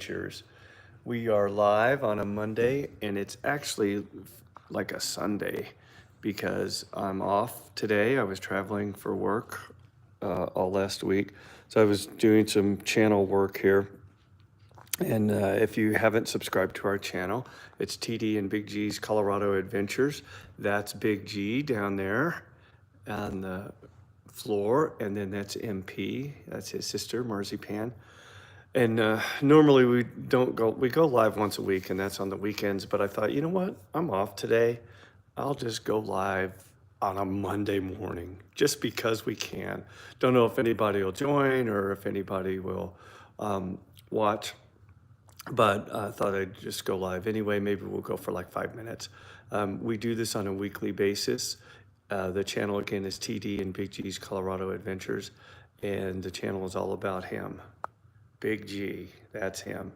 Adventures. We are live on a Monday, and it's actually like a Sunday because I'm off today. I was traveling for work all last week, so I was doing some channel work here. And if you haven't subscribed to our channel, it's TD and Big G's Colorado Adventures. That's Big G down there on the floor, and then that's MP. That's his sister, Marzipan. And normally we go live once a week, and that's on the weekends. But I thought, you know what? I'm off today. I'll just go live on a Monday morning just because we can. Don't know if anybody will join or if anybody will watch, but I thought I'd just go live anyway. Maybe we'll go for like 5 minutes. We do this on a weekly basis. The channel again is TD and Big G's Colorado Adventures, and the channel is all about him. Big G, that's him.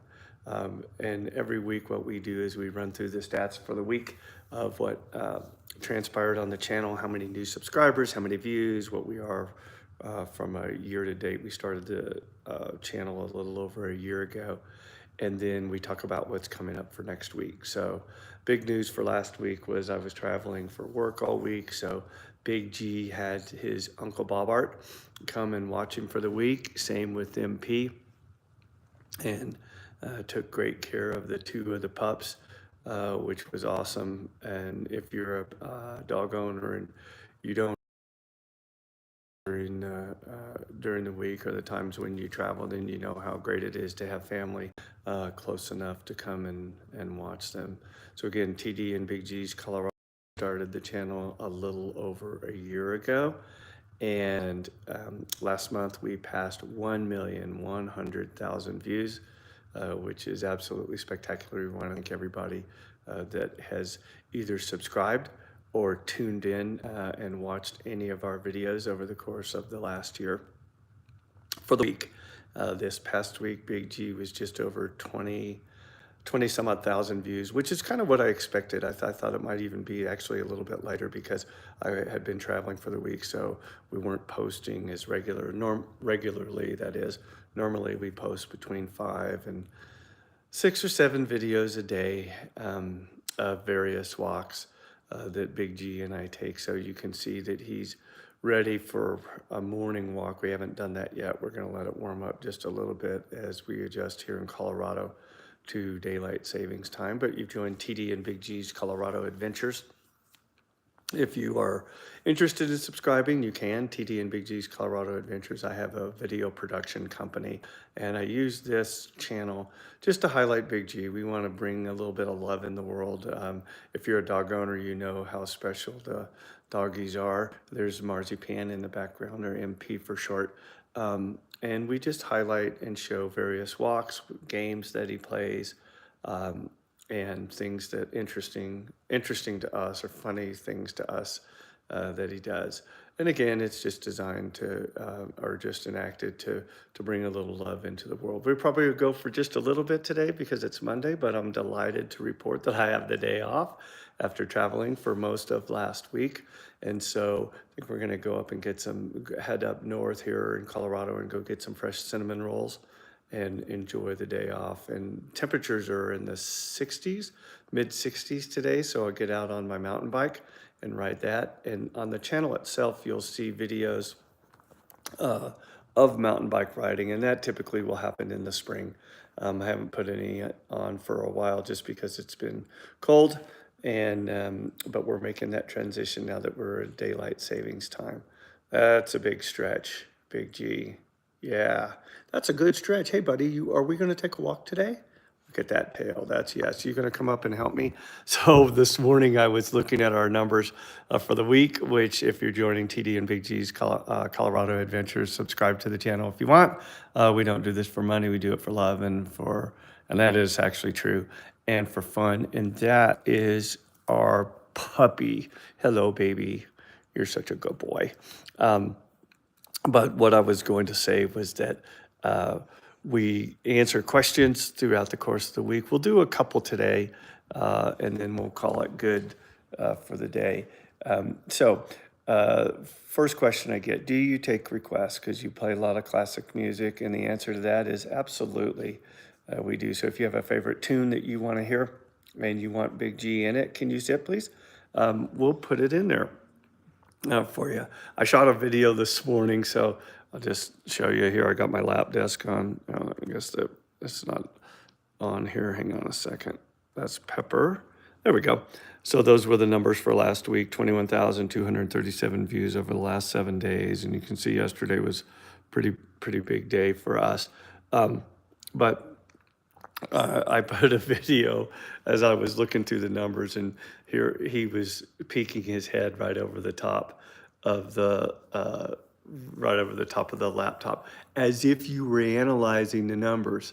And every week what we do is we run through the stats for the week of what transpired on the channel, how many new subscribers, how many views, what we are from a year to date. We started the channel a little over a year ago. And then we talk about what's coming up for next week. So big news for last week was I was traveling for work all week. So Big G had his Uncle Bob Art come and watch him for the week. Same with MP. And took great care of the two of the pups, which was awesome. And if you're a dog owner and you don't during the week or the times when you travel, then you know how great it is to have family close enough to come and watch them. So again, TD and Big G's Colorado started the channel a little over a year ago. And last month we passed 1,100,000 views, which is absolutely spectacular. We want to thank everybody that has either subscribed or tuned in and watched any of our videos over the course of the last year. For the week, this past week, Big G was just over 20 some odd thousand views, which is kind of what I expected. I thought it might even be actually a little bit lighter because I had been traveling for the week, so we weren't posting as regularly, that is. Normally we post between 5 and 6 or 7 videos a day of various walks that Big G and I take. So you can see that he's ready for a morning walk. We haven't done that yet. We're gonna let it warm up just a little bit as we adjust here in Colorado to daylight savings time. But you've joined TD and Big G's Colorado Adventures. If you are interested in subscribing, you can. TD and Big G's Colorado Adventures. I have a video production company, and I use this channel just to highlight Big G. We want to bring a little bit of love in the world. If you're a dog owner, you know how special the doggies are. There's Marzipan in the background, or MP for short. And we just highlight and show various walks, games that he plays, and things that interesting to us, or funny things to us that he does. And again, it's just designed to, or just enacted to bring a little love into the world. We probably will go for just a little bit today because it's Monday, but I'm delighted to report that I have the day off after traveling for most of last week. And so I think we're gonna go up and head up north here in Colorado and go get some fresh cinnamon rolls and enjoy the day off. And temperatures are in the 60s, mid 60s today. So I'll get out on my mountain bike and ride that. And on the channel itself, you'll see videos of mountain bike riding, and that typically will happen in the spring. I haven't put any on for a while just because it's been cold, and but we're making that transition now that we're at daylight savings time. That's a big stretch, Big G. Yeah, that's a good stretch. Hey, buddy, are we going to take a walk today? Look at that tail. That's yes. You're going to come up and help me. So this morning I was looking at our numbers for the week, which if you're joining TD and Big G's Colorado Adventures, subscribe to the channel if you want. We don't do this for money. We do it for love and that is actually true, and for fun. And that is our puppy. Hello, baby. You're such a good boy. But what I was going to say was that we answer questions throughout the course of the week. We'll do a couple today, and then we'll call it good for the day. First question I get, do you take requests? Because you play a lot of classic music, and the answer to that is absolutely. we do. So if you have a favorite tune that you want to hear and you want Big G in it, can you say it, please? We'll put it in there for you. I shot a video this morning, so I'll just show you here. I got my lap desk on. I guess that it's not on here. Hang on a second. That's Pepper. There we go. So those were the numbers for last week, 21,237 views over the last 7 days. And you can see yesterday was pretty big day for us. But I put a video as I was looking through the numbers, and here he was peeking his head right over the top of the laptop, as if you were analyzing the numbers.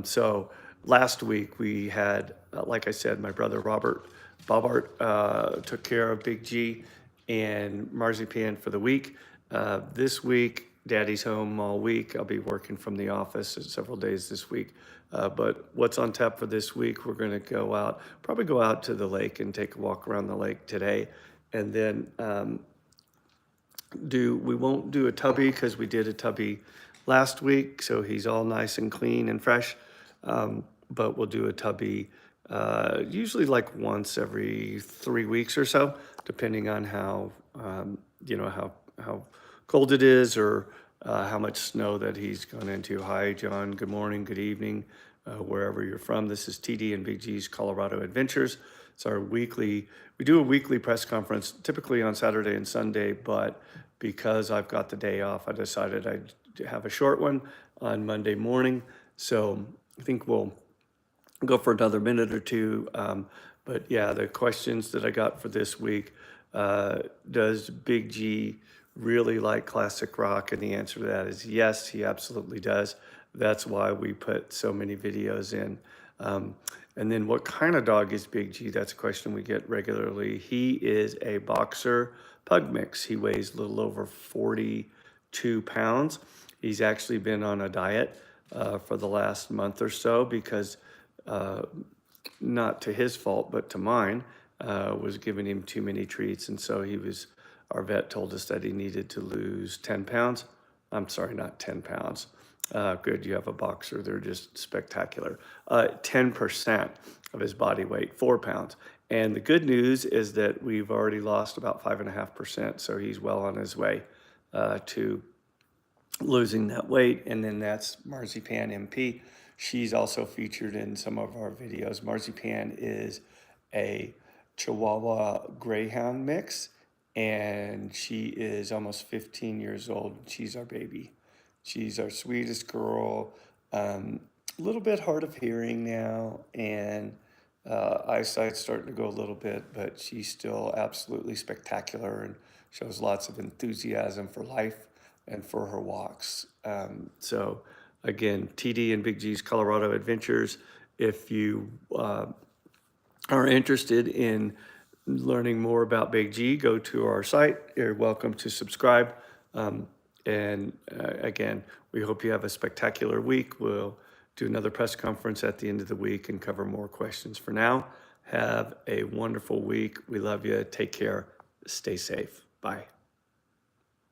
So last week we had, like I said, my brother Bobart took care of Big G and Marzipan for the week. This week, Daddy's home all week. I'll be working from the office several days this week. But what's on tap for this week, we're going to probably go out to the lake and take a walk around the lake today. And then we won't do a tubby because we did a tubby last week. So he's all nice and clean and fresh. But we'll do a tubby usually like once every 3 weeks or so, depending on how cold it is or how much snow that he's gone into. Hi, John. Good morning. Good evening, wherever you're from. This is TD and Big G's Colorado Adventures. It's our we do a weekly press conference, typically on Saturday and Sunday, but because I've got the day off, I decided I'd have a short one on Monday morning. So I think we'll go for another minute or two. But yeah, the questions that I got for this week, does Big G really like classic rock? And the answer to that is yes, he absolutely does. That's why we put so many videos in. And then what kind of dog is Big G? That's a question we get regularly. He is a boxer pug mix. He weighs a little over 42 pounds. He's actually been on a diet for the last month or so because not to his fault, but to mine, was giving him too many treats. And so our vet told us that he needed to lose 10 pounds. I'm sorry, not 10 pounds. Good, you have a boxer. They're just spectacular. 10% of his body weight, 4 pounds. And the good news is that we've already lost about 5.5%. So he's well on his way to losing that weight. And then that's Marzipan MP. She's also featured in some of our videos. Marzipan is a Chihuahua Greyhound mix, and she is almost 15 years old. She's our baby. She's our sweetest girl. A little bit hard of hearing now, and eyesight's starting to go a little bit, but she's still absolutely spectacular and shows lots of enthusiasm for life and for her walks. So again, TD and Big G's Colorado Adventures. If you are interested in learning more about Big G, go to our site. You're welcome to subscribe. Again, we hope you have a spectacular week. We'll do another press conference at the end of the week and cover more questions. For now, have a wonderful week. We love you. Take care. Stay safe. Bye.